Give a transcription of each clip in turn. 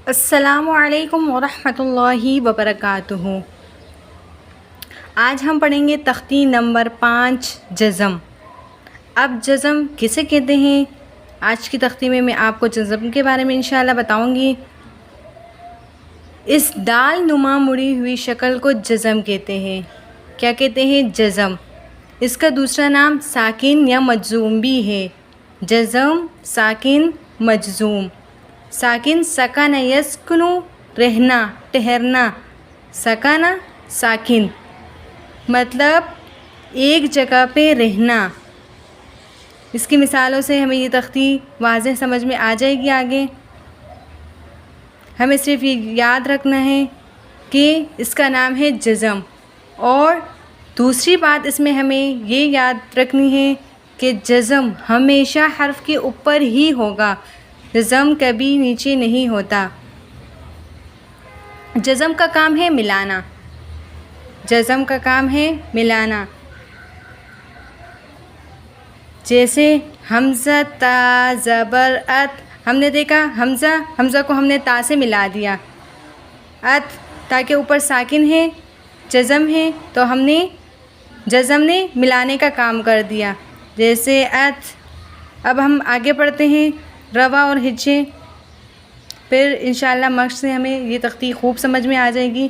السلام علیکم ورحمۃ اللہ وبرکاتہ۔ آج ہم پڑھیں گے تختی نمبر 5 جزم۔ اب جزم کسے کہتے ہیں؟ آج کی تختی میں آپ کو جزم کے بارے میں انشاءاللہ بتاؤں گی۔ اس دال نما مڑی ہوئی شکل کو جزم کہتے ہیں۔ کیا کہتے ہیں؟ جزم۔ اس کا دوسرا نام ساکن یا مجزوم بھی ہے۔ جزم، ساکن، مجزوم۔ ساکن سکن یسکنو، رہنا، ٹھہرنا۔ سکن ساکن مطلب ایک جگہ پہ رہنا۔ اس کی مثالوں سے ہمیں یہ تختی واضح سمجھ میں آ جائے گی آگے۔ ہمیں صرف یہ یاد رکھنا ہے کہ اس کا نام ہے جزم، اور دوسری بات اس میں ہمیں یہ یاد رکھنی ہے کہ جزم ہمیشہ حرف کے اوپر ہی ہوگا، جزم کبھی نیچے نہیں ہوتا۔ جزم کا کام ہے ملانا۔ جزم کا کام ہے ملانا۔ جیسے حمزہ تا زبر ات، ہم نے دیکھا حمزہ کو ہم نے تا سے ملا دیا۔ ات تاکہ اوپر ساکن ہے، جزم ہے، تو ہم نے جزم نے ملانے کا کام کر دیا، جیسے ات۔ اب ہم آگے پڑھتے ہیں روا اور ہجے، پھر انشاءاللہ مشق سے ہمیں یہ تختی خوب سمجھ میں آ جائے گی۔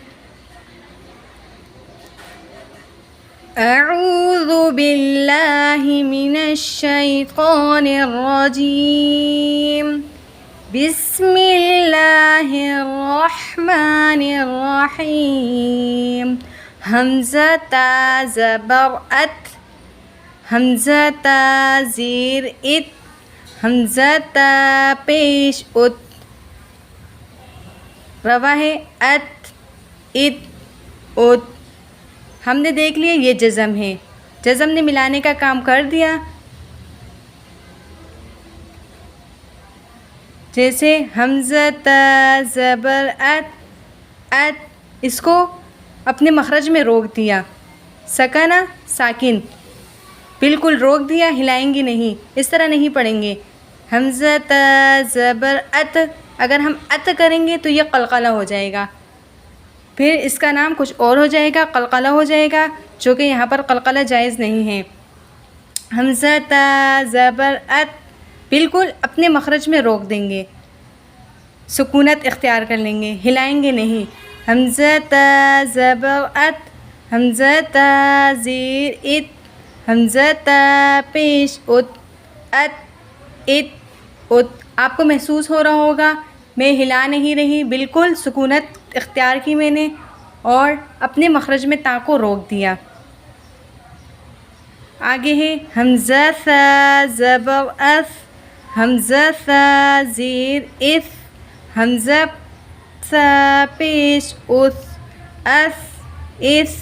اعوذ باللہ من الشیطان الرجیم، بسم اللہ الرحمن الرحیم۔ حمزہ تا زبر ات، حمزہ تا زیر ات، حمزہ تا پیش ات، روا ہے ات، ات، ات۔ ہم نے دیکھ لیا یہ جزم ہے، جزم نے ملانے کا کام کر دیا۔ جیسے حمزہ تا زبر ات، ات، اس کو اپنے مخرج میں روک دیا۔ سکنا ساکن، بالکل روک دیا، ہلائیں گے نہیں، اس طرح نہیں پڑھیں گے۔ حمزہ تا زبر ات، اگر ہم ات کریں گے تو یہ قلقلہ ہو جائے گا، پھر اس کا نام کچھ اور ہو جائے گا، قلقلہ ہو جائے گا، جو کہ یہاں پر قلقلہ جائز نہیں ہے۔ حمزہ تا زبر ات، بالکل اپنے مخرج میں روک دیں گے، سکونت اختیار کر لیں گے، ہلائیں گے نہیں۔ حمزہ تا زبر ات، حمزہ تا زیر ات، حمزہ تا پیش ات، ات، ات، ات۔ آپ کو محسوس ہو رہا ہوگا میں ہلا نہیں رہی، بالکل سکونت اختیار کی میں نے، اور اپنے مخرج میں تا کو روک دیا۔ آگے ہے حمزہ ثا زبر اث، حمزہ ثا زیر اث، حمزہ ثا پیش اث، اث، اث،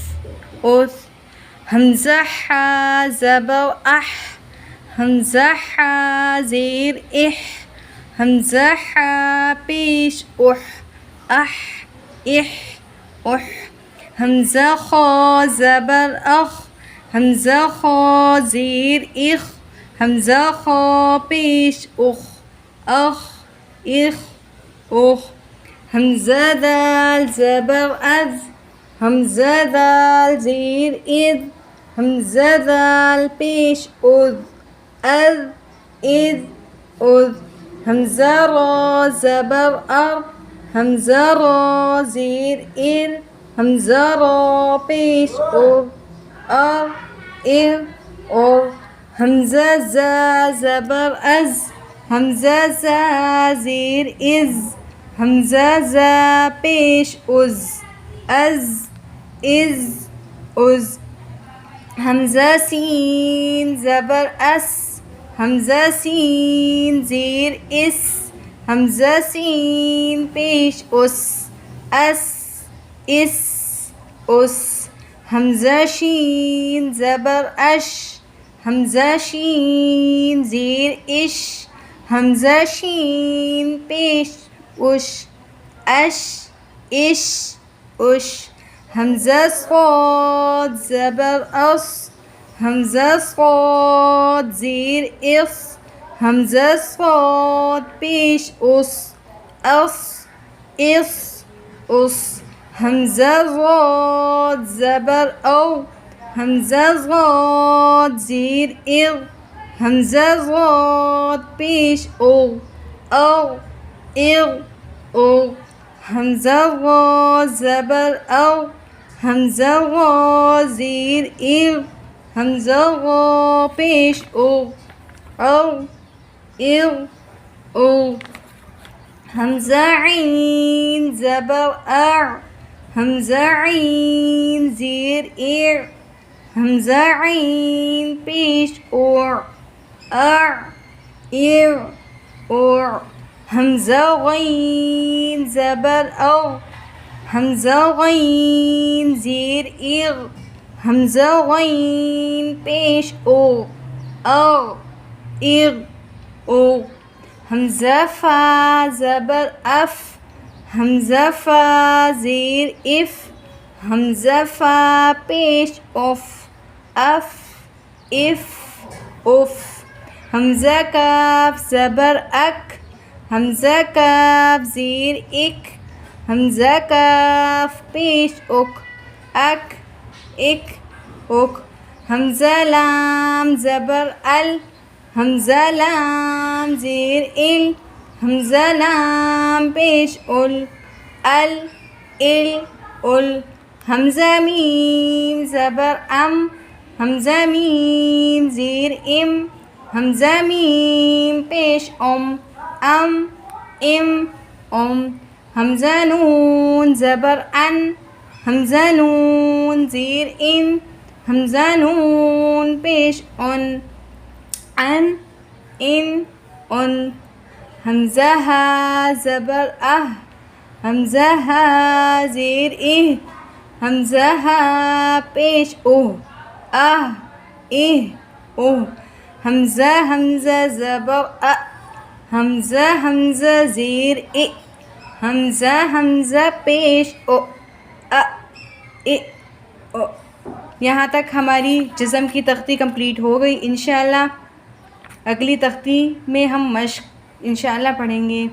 اث۔ حمزہ حا زبر اح، حمزہ حا زیر اح، حمزہ حا پیش اح، اح، اح، اح۔ حمزہ خا زبر اخ، حمزہ خا زیر اخ، حمزہ خا پیش اخ، اخ، اخ، اخ۔ حمزہ دال زبر از، حمزہ دال زیر اذ، حمزہ دال پیش اذ، اذ، اذ، اذ۔ حمزہ را زبر ار، حمزہ را زیر ار، حمزہ را پیش ار، ار، ار، ار۔ حمزہ زا زبر از، حمزہ زا زیر از، حمزہ زا پیش از، از، از، از۔ حمزہ سین زبر اس، حمزہ سین زیر اس، حمزہ سین پیش اس، اس، اس، اس۔ حمزہ شین زبر اش، حمزہ شین زیر اش، حمزہ شین پیش اش، اش، اش، اش۔ حمزہ صاد زبر اص، حمزہ صاد زیر اص، حمزہ صاد پیش اس، اص، اس اس حمزہ ضاد زبر او حمزہ ضاد زیر ار حمزہ ضاد پیش او ار او حمزہ ضاد زبر او حمزہ ضاد زیر ار حمزہ ضاد پیش او او حمزہ عین زبر اع حمزہ عین زیر ار حمزہ عین پیش اور حمزہ غین زبر او حمزہ غین زیر ار حمزہ غین پیش او حمزہ فا زبر اف حمزہ فا زیر اف حمزہ فا پیش اف حمزہ کاف زبر اک حمزہ کاف زیر اک حمزہ کاف پیش اک حمزہ لام زبر ال حمزہ لام زیر ال حمزہ لام پیش ال حمزہ میم زبر ام حمزہ میم زیر ام حمزہ میم پیش ام حمزہ نون زبر ان حمزہ نون زیر ان حمزہ نون پیش ان حمزہ ہا زبر حمزہ ہا زیر حمزہ ہا پیش حمزہ زبر حمزہ زیر حمزہ پیش یہاں تک ہماری جزم کی تختی کمپلیٹ ہو گئی. انشاءاللہ اگلی تختی میں ہم مشق انشاءاللہ پڑھیں گے.